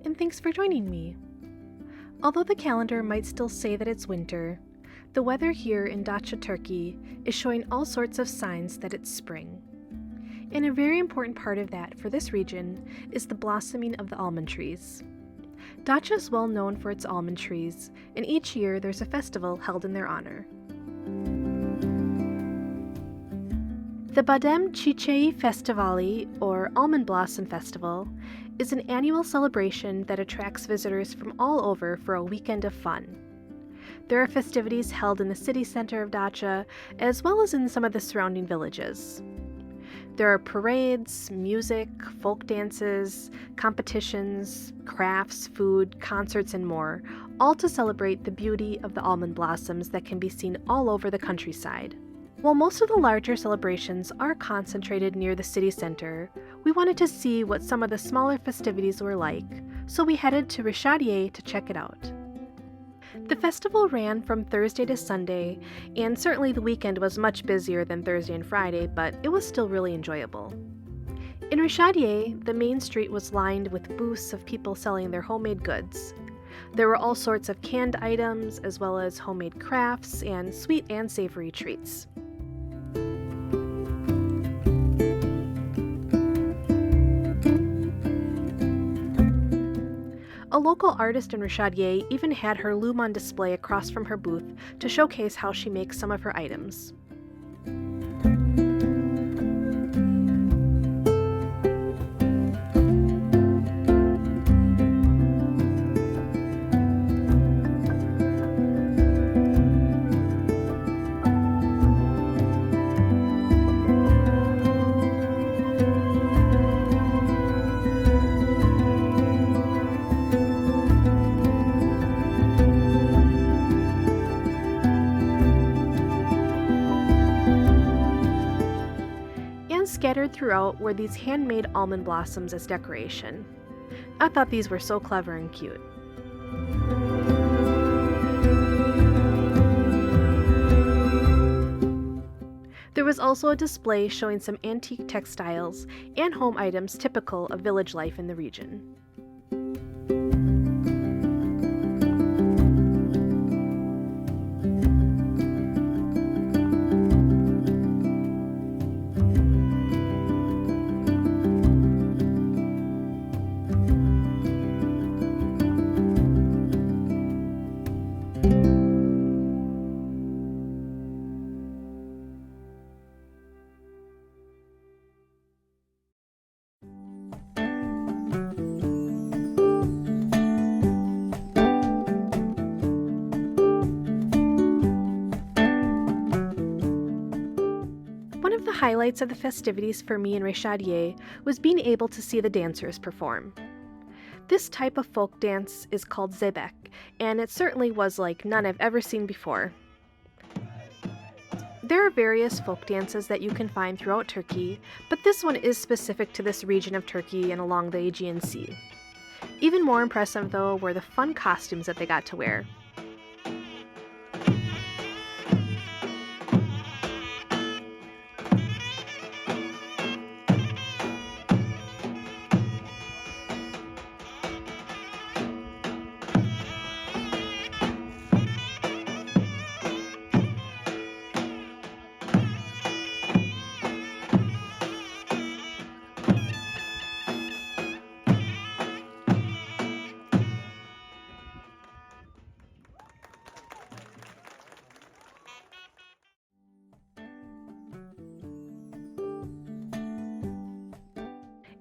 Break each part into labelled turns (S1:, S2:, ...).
S1: and thanks for joining me. Although the calendar might still say that it's winter, the weather here in Datça, Turkey is showing all sorts of signs that it's spring. And a very important part of that for this region is the blossoming of the almond trees. Datça is well known for its almond trees, and each year there's a festival held in their honor. The Badem Çiçeği Festivali, or Almond Blossom Festival, is an annual celebration that attracts visitors from all over for a weekend of fun. There are festivities held in the city center of Datça, as well as in some of the surrounding villages. There are parades, music, folk dances, competitions, crafts, food, concerts, and more, all to celebrate the beauty of the almond blossoms that can be seen all over the countryside. While most of the larger celebrations are concentrated near the city center, we wanted to see what some of the smaller festivities were like, so we headed to Rishadiye to check it out. The festival ran from Thursday to Sunday, and certainly the weekend was much busier than Thursday and Friday, but it was still really enjoyable. In Rishadiye, the main street was lined with booths of people selling their homemade goods. There were all sorts of canned items, as well as homemade crafts and sweet and savory treats. A local artist in Rishadiye even had her loom on display across from her booth to showcase how she makes some of her items. Scattered throughout were these handmade almond blossoms as decoration. I thought these were so clever and cute. There was also a display showing some antique textiles and home items typical of village life in the region. One of the highlights of the festivities for me in Rishadiye was being able to see the dancers perform. This type of folk dance is called zebek, and it certainly was like none I've ever seen before. There are various folk dances that you can find throughout Turkey, but this one is specific to this region of Turkey and along the Aegean Sea. Even more impressive, though, were the fun costumes that they got to wear.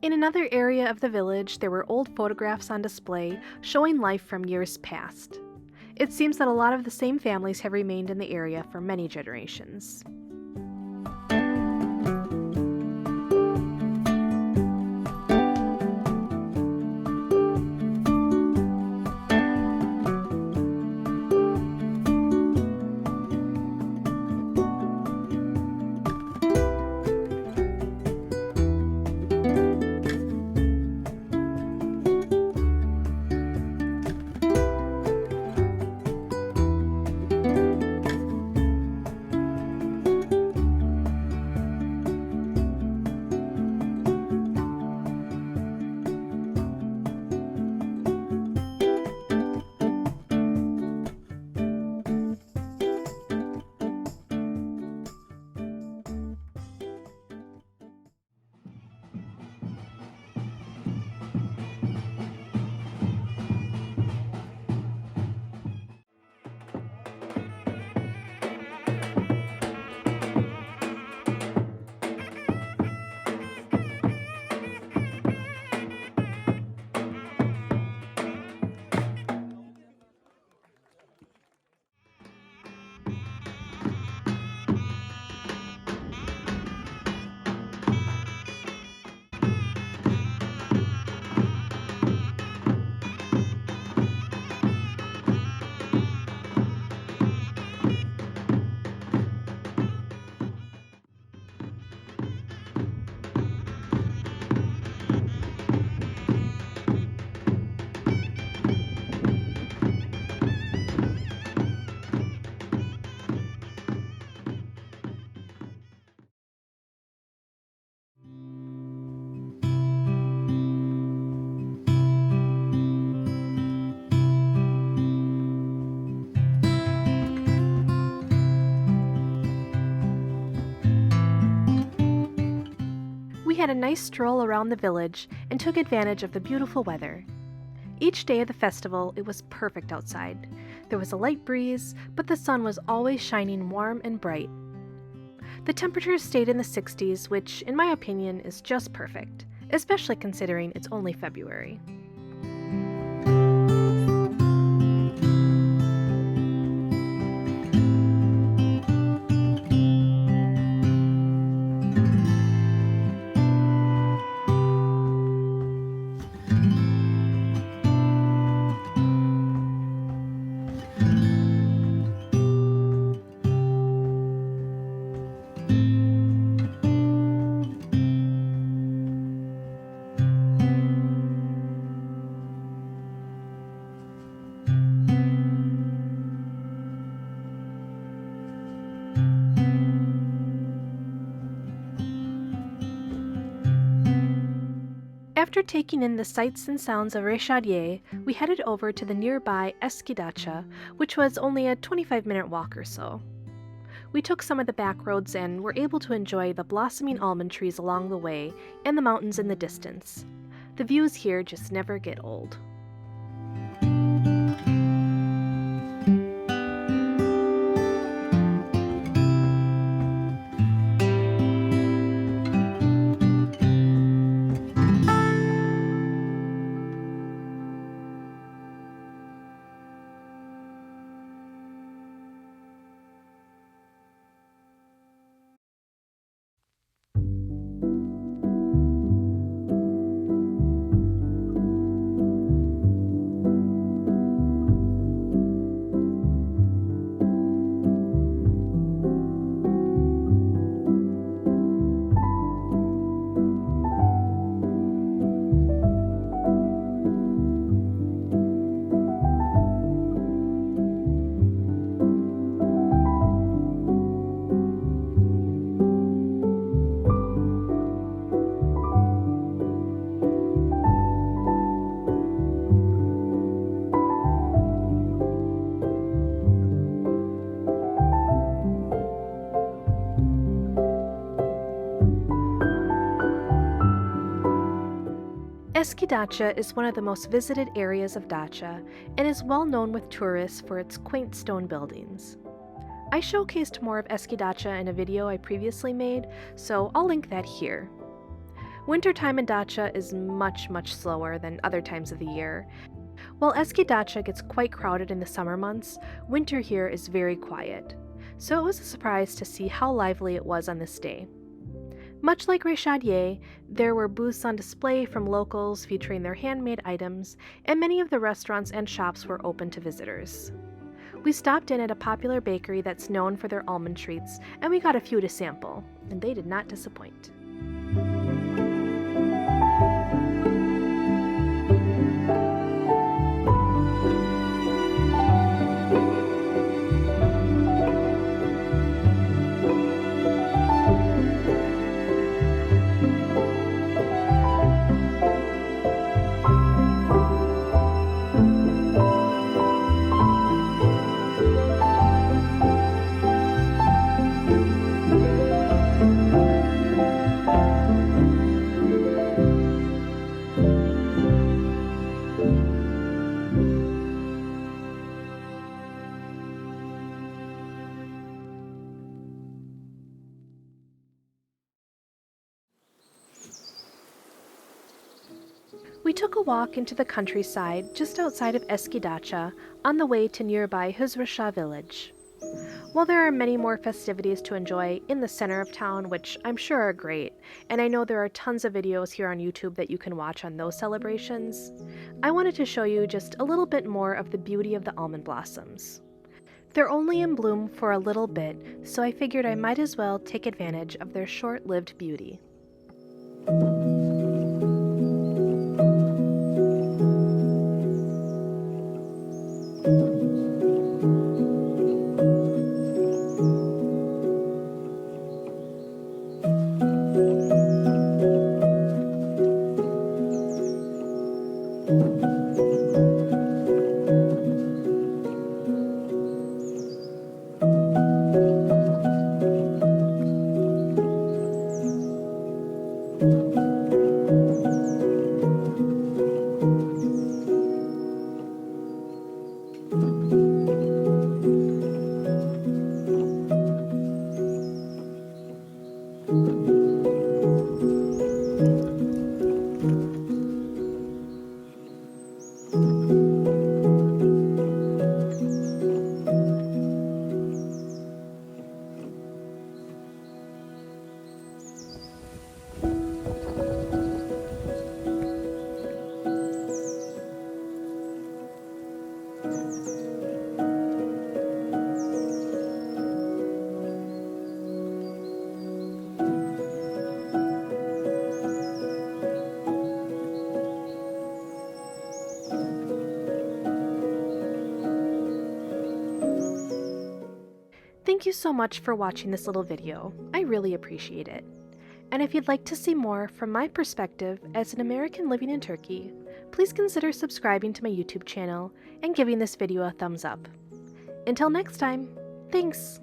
S1: In another area of the village, there were old photographs on display showing life from years past. It seems that a lot of the same families have remained in the area for many generations. had a nice stroll around the village and took advantage of the beautiful weather. Each day of the festival, it was perfect outside. There was a light breeze, but the sun was always shining warm and bright. The temperatures stayed in the 60s, which, in my opinion, is just perfect, especially considering it's only February. After taking in the sights and sounds of Reşadiye, we headed over to the nearby Eski Datça, which was only a 25-minute walk or so. We took some of the back roads and were able to enjoy the blossoming almond trees along the way and the mountains in the distance. The views here just never get old. Eski Datça is one of the most visited areas of Datça and is well known with tourists for its quaint stone buildings. I showcased more of Eski Datça in a video I previously made, so I'll link that here. Wintertime in Datça is much slower than other times of the year. While Eski Datça gets quite crowded in the summer months, winter here is very quiet, so it was a surprise to see how lively it was on this day. Much like Reşadiye, there were booths on display from locals featuring their handmade items, and many of the restaurants and shops were open to visitors. We stopped in at a popular bakery that's known for their almond treats, and we got a few to sample, and they did not disappoint. We took a walk into the countryside just outside of Eski Datça on the way to nearby Hızrışa village. While there are many more festivities to enjoy in the center of town, which I'm sure are great, and I know there are tons of videos here on YouTube that you can watch on those celebrations, I wanted to show you just a little bit more of the beauty of the almond blossoms. They're only in bloom for a little bit, so I figured I might as well take advantage of their short-lived beauty. you so much for watching this little video. I really appreciate it. And if you'd like to see more from my perspective as an American living in Turkey, please consider subscribing to my YouTube channel and giving this video a thumbs up. Until next time, thanks!